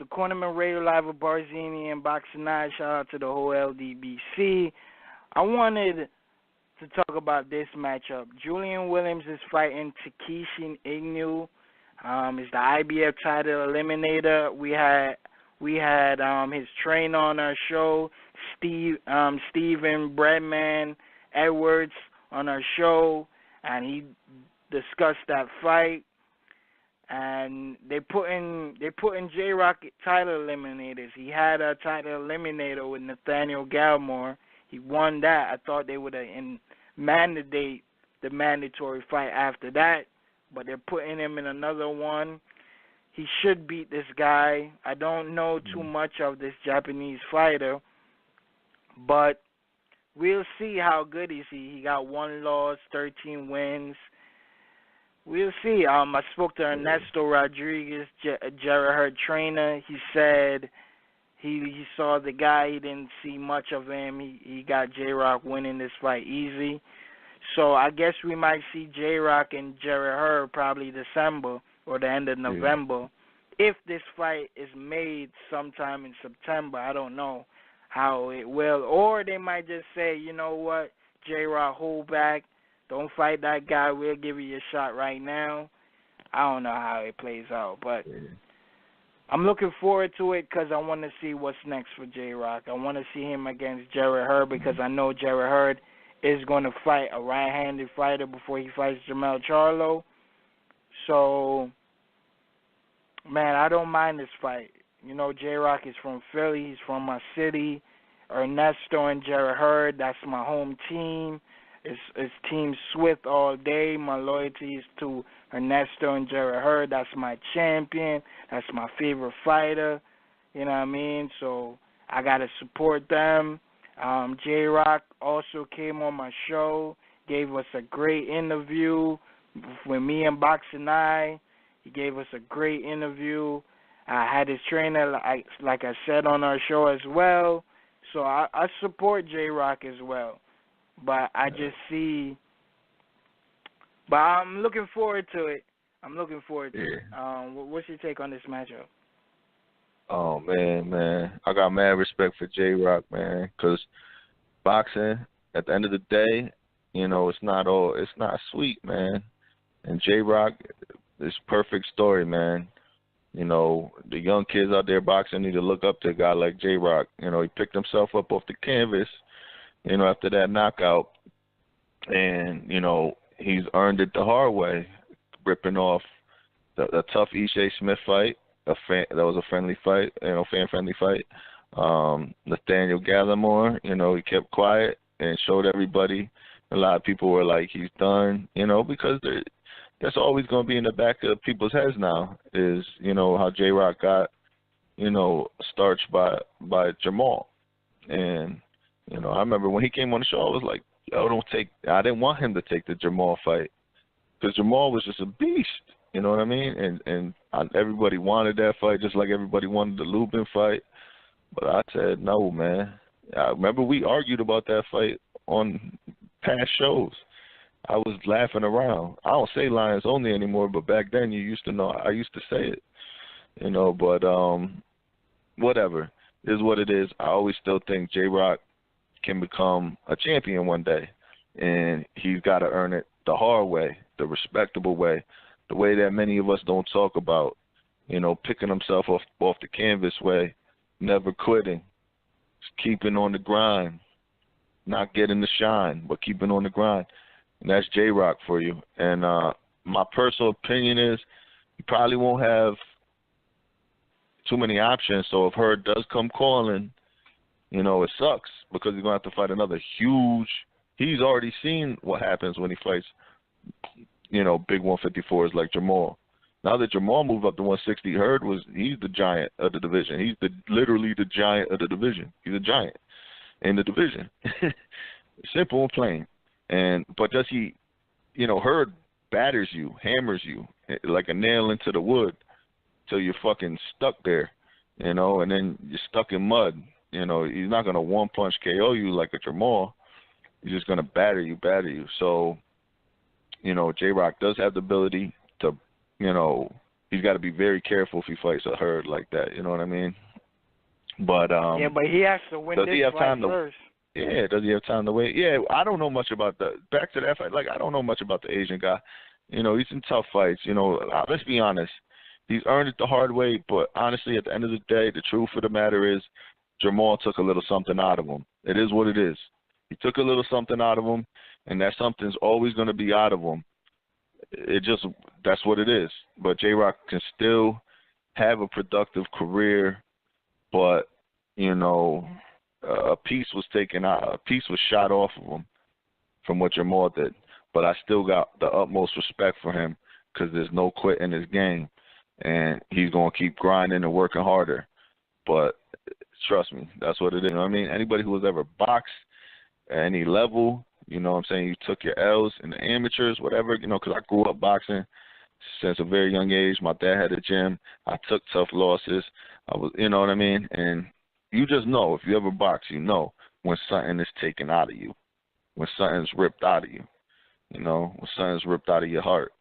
the Cornermen Radio Live with BARZINI and BOXINGEYE. Shout out to the whole LDBC. I wanted to talk about this matchup. Julian Williams is fighting Takeshi Inoue. It's the IBF title eliminator. We had his trainer on our show, Steven Breadman Edwards, on our show, and he discussed that fight. And they put in J-Rock title eliminators. He had a title eliminator with Nathaniel Gallimore. He won that. I thought they would have mandate the mandatory fight after that, but they're putting him in another one. He should beat this guy. I don't know too much of this Japanese fighter, but we'll see how good is he. He got 1 loss, 13 wins. We'll see. I spoke to Ernesto Rodriguez, Jarrett Hurd trainer. He said he saw the guy. He didn't see much of him. He got J-Rock winning this fight easy. So I guess we might see J-Rock and Jarrett Hurd probably December or the end of November. If this fight is made sometime in September, I don't know how it will. Or they might just say, you know what, J-Rock, hold back. Don't fight that guy. We'll give you a shot right now. I don't know how it plays out, but I'm looking forward to it because I want to see what's next for J-Rock. I want to see him against Jarrett Hurd because I know Jarrett Hurd is going to fight a right-handed fighter before he fights Jermell Charlo. So, man, I don't mind this fight. You know, J-Rock is from Philly. He's from my city. Ernesto and Jarrett Hurd, that's my home team. It's Team Swift all day. My loyalty is to Ernesto and Jarrett Hurd. That's my champion. That's my favorite fighter. You know what I mean? So I got to support them. J-Rock also came on my show, gave us a great interview with me and BOXINGEYE. He gave us a great interview. I had his trainer, like I said, on our show as well. So I support J-Rock as well. But I just see, but I'm looking forward to it. What's your take on this matchup? Oh, man. I got mad respect for J-Rock, man, because boxing, at the end of the day, you know, it's not sweet, man. And J-Rock is a perfect story, man. You know, the young kids out there boxing need to look up to a guy like J-Rock. You know, he picked himself up off the canvas, you know, after that knockout. And, you know, he's earned it the hard way, ripping off the tough Ishe Smith fight. That was a friendly fight, you know, fan-friendly fight. Nathaniel Gallimore, you know, he kept quiet and showed everybody. A lot of people were like, he's done, you know, because that's always going to be in the back of people's heads now is, you know, how J-Rock got, you know, starched by Jermell. And, you know, I remember when he came on the show, I was like, I didn't want him to take the Jermell fight because Jermell was just a beast. You know what I mean? And everybody wanted that fight just like everybody wanted the Lubin fight. But I said, no, man. I remember we argued about that fight on past shows. I was laughing around. I don't say Lions only anymore, but back then you used to know. I used to say it. You know, but whatever. It is what it is. I always still think J-Rock can become a champion one day. And he's got to earn it the hard way, the respectable way. The way that many of us don't talk about, you know, picking himself off the canvas way, never quitting, just keeping on the grind, not getting the shine, but keeping on the grind. And that's J-Rock for you. And my personal opinion is he probably won't have too many options. So if Hurd does come calling, you know, it sucks because he's going to have to fight another huge. He's already seen what happens when he fights, you know, big 154s like Jermell. Now that Jermell moved up to 160, he's the giant of the division. He's literally the giant of the division. He's a giant in the division. Simple and plain. But does he, you know, Hurd batters you, hammers you like a nail into the wood till you're fucking stuck there, you know, and then you're stuck in mud. You know, he's not going to one-punch KO you like a Jermell. He's just going to batter you. So, you know, J-Rock does have the ability to, you know, he's got to be very careful if he fights a Hurd like that. You know what I mean? But yeah, but he has to win does this he have fight time first. Yeah, does he have time to wait? Yeah, I don't know much about back to that fight. Like, I don't know much about the Asian guy. You know, he's in tough fights. You know, let's be honest. He's earned it the hard way, but honestly, at the end of the day, the truth of the matter is Jermell took a little something out of him. It is what it is. He took a little something out of him, and that something's always going to be out of him. That's what it is. But J-Rock can still have a productive career, but, you know, a piece was taken out, a piece was shot off of him from what Jermell did. But I still got the utmost respect for him because there's no quit in his game, and he's going to keep grinding and working harder. But trust me, that's what it is. You know what I mean? Anybody who has ever boxed at any level, you know what I'm saying, you took your L's in the amateurs, whatever, you know, because I grew up boxing since a very young age. My dad had a gym. I took tough losses. You know what I mean? And you just know, if you ever box, you know when something is taken out of you, when something's ripped out of you, you know, when something's ripped out of your heart.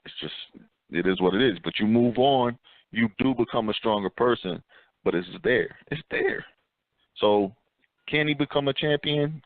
It is what it is. But you move on, you do become a stronger person, but it's there. It's there. So can he become a champion?